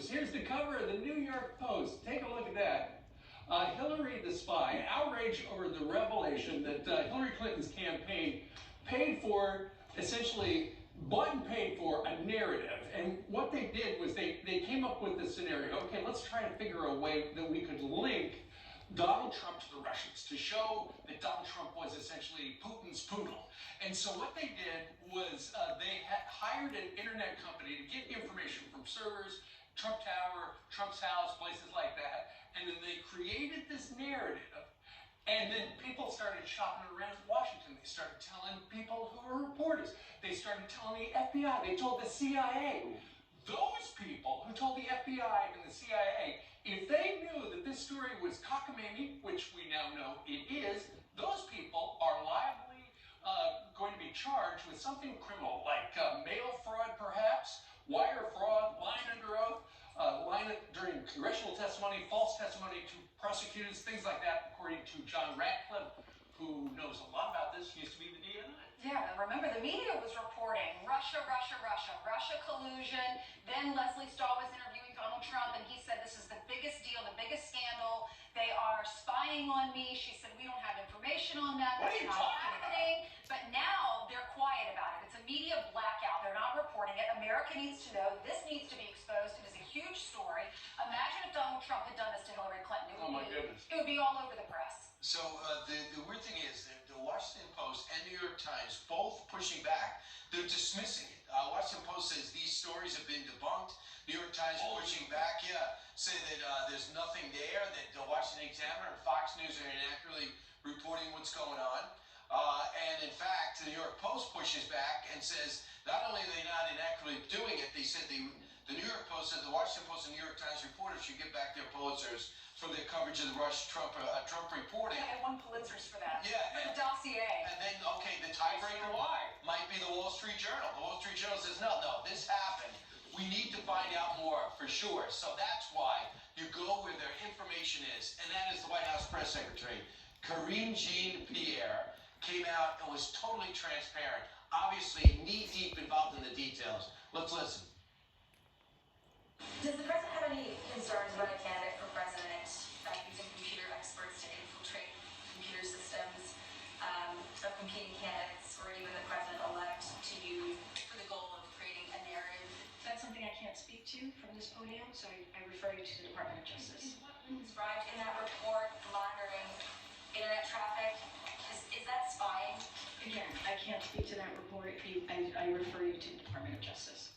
news. Here's the cover of the New York Post. Take a look at that. Hillary the spy, outrage over the revelation that Hillary Clinton's campaign paid for, essentially bought and paid for a narrative. And what they did was they came up with this scenario. Okay, let's try to figure a way that we could link Donald Trump to the Russians to show that Donald Trump was essentially Putin's poodle. And so what they did was they hired an internet company to get information from servers, Trump Tower, Trump's house, places like that. And then they created this narrative. And then people started shopping around Washington. They started telling people who were reporters. They started telling the FBI. They told the CIA. Those people who told the FBI and the CIA, if they knew that this story was cockamamie, which we now know it is, those people are liably going to be charged with something criminal, like mail fraud perhaps, wire fraud, lying under oath, lying during congressional testimony, false testimony to prosecutors, things like that, according to John Ratcliffe, who knows a lot about this, used to be the DNI. Yeah, and remember the media was reporting Russia collusion. Then Leslie Stahl was interviewing Donald Trump, and he said, this is the biggest deal, the biggest scandal. They are spying on me. She said, we don't have information on that. What are you talking happening. But now they're quiet about it. It's a media blackout. They're not reporting it. America needs to know. This needs to be exposed. It is a huge story. Imagine if Donald Trump had done this to Hillary Clinton. It would be all over the press. So the weird thing is that the Washington Post and New York Times both pushing back. They're dismissing it. Washington Post says these stories have been debunked. New York Times pushing back, say that there's nothing there, that the Washington Examiner and Fox News are inaccurately reporting what's going on. And in fact, the New York Post pushes back and says not only are they not inaccurately doing it, they said the New York Post said the Washington Post and New York Times reporters should get back their Pulitzers for their coverage of the Trump reporting. Yeah, I won Pulitzers for that. Yeah. For the dossier. And then, okay, the tiebreaker might be the Wall Street Journal. The Wall Street Journal says, no, this happened. We need to find out more for sure. So that's why you go where their information is. And that is the White House press secretary, Karine Jean-Pierre, came out and was totally transparent, obviously knee-deep involved in the details. Let's listen. Does the president have any concerns about a candidate for president using computer experts to infiltrate computer systems of competing candidates or even the president-elect to use for the goal of creating a narrative? That's something I can't speak to from this podium, so I refer you to the Department of Justice. Is what was described in that report, monitoring internet traffic, is that spying? Again, I can't speak to that report. I refer you to the Department of Justice.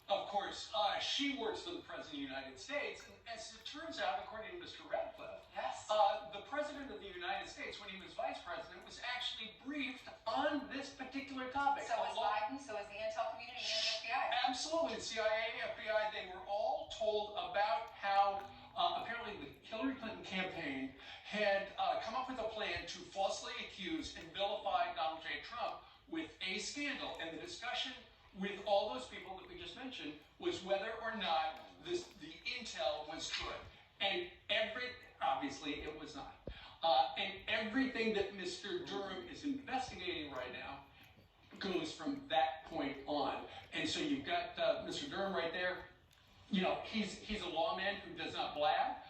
Of course, she works for the President of the United States, and as it turns out, according to Mr. Radcliffe, Yes. the President of the United States, when he was Vice President, was actually briefed on this particular topic. So is Biden, so is the intel community and the FBI. Absolutely. CIA, FBI, they were all told about how apparently the Hillary Clinton campaign had come up with a plan to falsely accuse and vilify Donald J. Trump with a scandal. And the discussion with all those people that we just mentioned was whether or not the intel was good. And obviously it was not. And everything that Mr. Durham is investigating right now goes from that point on. And so you've got Mr. Durham right there. You know, he's a lawman who does not blab,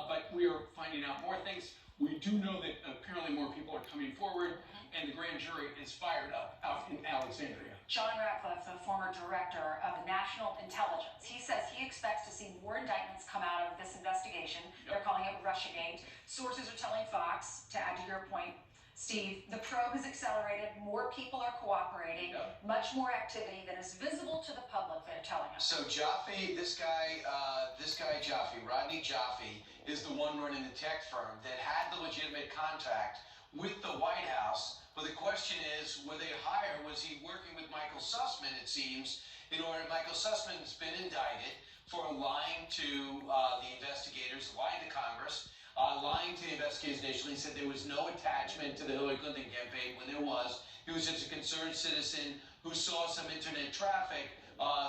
but we are finding out more things. We do know that apparently more people are coming forward, and the grand jury is fired up out in Alexandria. John Ratcliffe, the former director of the National Intelligence, he says he expects to see more indictments come out of this investigation. They're calling it Russiagate. Sources are telling Fox, to add to your point, Steve, the probe has accelerated, more people are cooperating, much more activity than is visible to the public, they're telling us. So Jaffe, this guy Jaffe, Rodney Jaffe, is the one running the tech firm that had the legitimate contact with the White House. But the question is, were they hired? Was he working with Michael Sussman, it seems, in order? Michael Sussman's been indicted for lying to the investigators, lying to Congress, lying to the investigators initially. He said there was no attachment to the Hillary Clinton campaign when there was. He was just a concerned citizen who saw some internet traffic,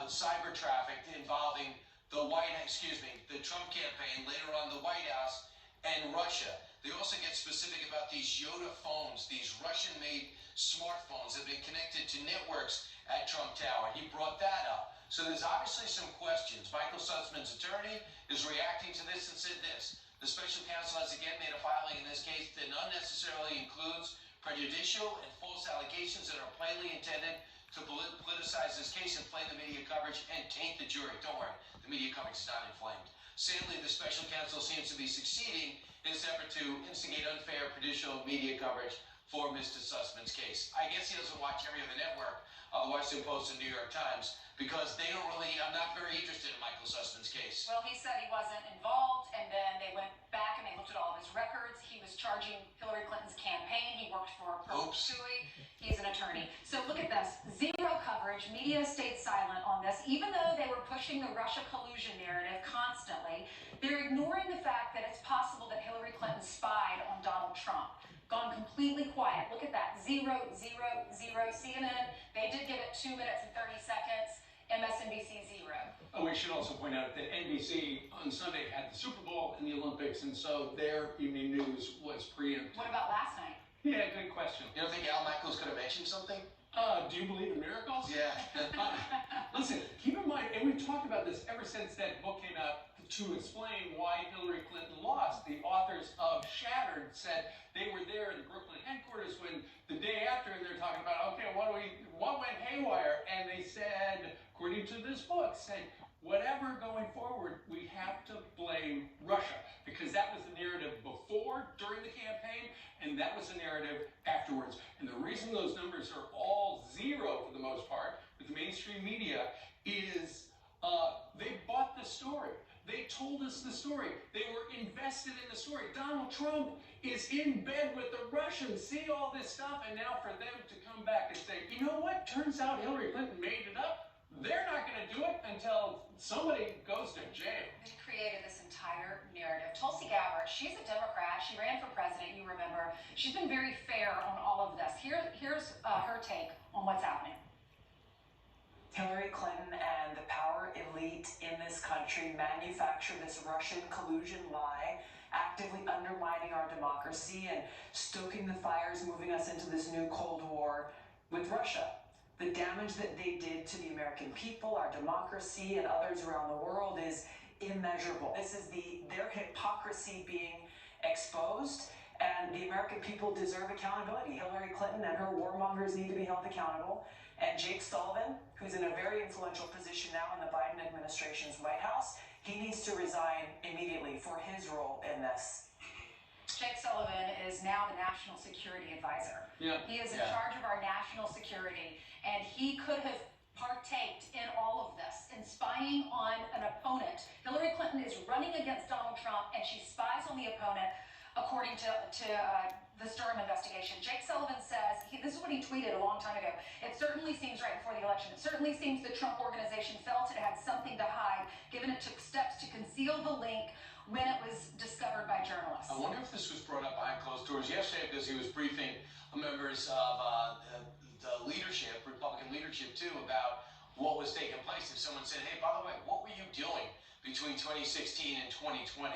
cyber traffic involving the Trump campaign, later on the White House, and Russia. They also get specific about these Yoda phones, these Russian-made smartphones that have been connected to networks at Trump Tower. He brought that up. So there's obviously some questions. intelligence. Michael Sussman's attorney is reacting to this and said this. The special counsel has again made a filing in this case that unnecessarily includes prejudicial and false allegations that are plainly intended to politicize this case, inflame the media coverage, and taint the jury. Don't worry, the media coverage is not inflamed. Sadly, the special counsel seems to be succeeding in his effort to instigate unfair, prejudicial media coverage for Mr. Sussman's case. I guess he doesn't watch every other network, the Washington Post and New York Times, because they don't really, I'm not very interested in Michael Sussman's case. Well, he said he wasn't involved, and then they went back and they looked at all of his records. He was charging Hillary Clinton's campaign. He worked for Perpetuity. He's an attorney. So look at this. Zero coverage. Media stayed silent on this. Even though they were pushing the Russia collusion narrative constantly, they're ignoring the fact that it's possible that Hillary Clinton spied on Donald Trump. Gone completely quiet. Look at that. 0, 0, 0. CNN, they did give it 2 minutes and 30 seconds. MSNBC, 0. Oh, we should also point out that NBC on Sunday had the Super Bowl and the Olympics, and so their evening news was preempted. What about last night? Yeah, good question. You don't think Al Michaels could have mentioned something? Do you believe in miracles? Yeah. Listen, keep in mind, and we've talked about this ever since that book came out to explain why Hillary Clinton lost. The authors of Shattered said they were there in the Brooklyn headquarters when the day after they're talking about, okay, what went haywire? And they said, according to this book, said, whatever going forward, we have to blame Russia, because that was the narrative before, during the campaign, and that was the narrative afterwards. And the reason those numbers are all 0 for the most part with the mainstream media is they bought the story. They told us the story. They were invested in the story. Donald Trump is in bed with the Russians. See all this stuff, and now for them to come back and say, you know what? Turns out Hillary Clinton made it up. They're not going to do it until somebody goes to jail. They created this entire narrative. Tulsi Gabbard, she's a Democrat. She ran for president, you remember. She's been very fair on all of this. Here's her take on what's happening. Hillary Clinton and the power elite in this country manufacture this Russian collusion lie, actively undermining our democracy and stoking the fires, moving us into this new Cold War with Russia. The damage that they did to the American people, our democracy, and others around the world is immeasurable. This is their hypocrisy being exposed, and the American people deserve accountability. Hillary Clinton and her warmongers need to be held accountable. And Jake Sullivan, who's in a very influential position now in the Biden administration's White House, he needs to resign immediately for his role in this. Jake Sullivan is now the National Security Advisor. Yeah. He is in charge of our national security, and he could have partaked in all of this, in spying on an opponent. Hillary Clinton is running against Donald Trump, and she spies on the opponent, according to the Sturm investigation. Jake Sullivan says, this is what he tweeted a long time ago, it certainly seems right before the election, it certainly seems the Trump organization felt it had something to hide, given it took steps to conceal the link when it was discovered by journalists. I wonder if this was brought up behind closed doors yesterday, because he was briefing members of the leadership, Republican leadership too, about what was taking place. If someone said, hey, by the way, what were you doing between 2016 and 2020?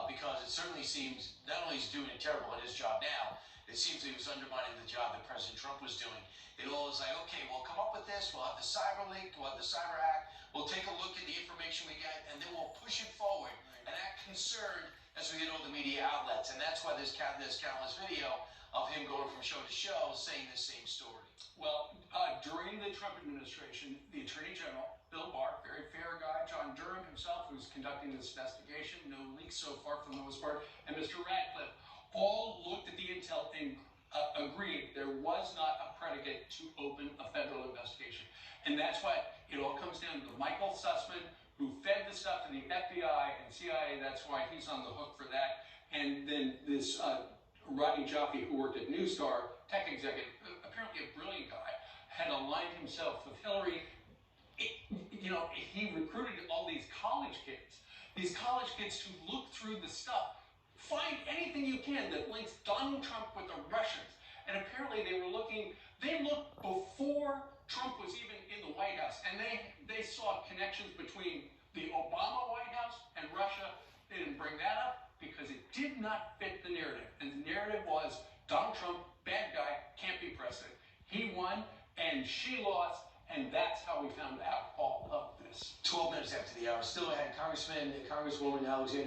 Because it certainly seems, not only is he doing it terrible at his job now, it seems he was undermining the job that President Trump was doing. It all is like, okay, we'll come up with this, we'll have the cyber leak, we'll have the cyber hack, we'll take a look at the information we get, and then we'll push it forward and act concerned as we get all the media outlets. And that's why there's countless video of him going from show to show saying the same story. Well, during the Trump administration, the Attorney General, Bill Barr, very fair guy, John Durham himself, who's conducting this investigation, no leaks so far for the most part, and Mr. Radcliffe, all looked at the intel and agreed there was not a predicate to open a federal investigation. And that's why it all comes down to Michael Sussman, who fed the stuff to the FBI and CIA. That's why he's on the hook for that. And then this Rodney Jaffe, who worked at News Star, tech executive, apparently a brilliant guy, had aligned himself with Hillary. He recruited all these college kids to look through the stuff, find anything you can that links Donald Trump with the Russians. And apparently they looked before Trump was even in the White House, and they saw connections between the Obama White House and Russia. They didn't bring that up because it did not fit the narrative. And the narrative was Donald Trump, bad guy, can't be president. He won and she lost, and that's how we found out all of this. this? 12 minutes after the hour, still had Congresswoman Alexandria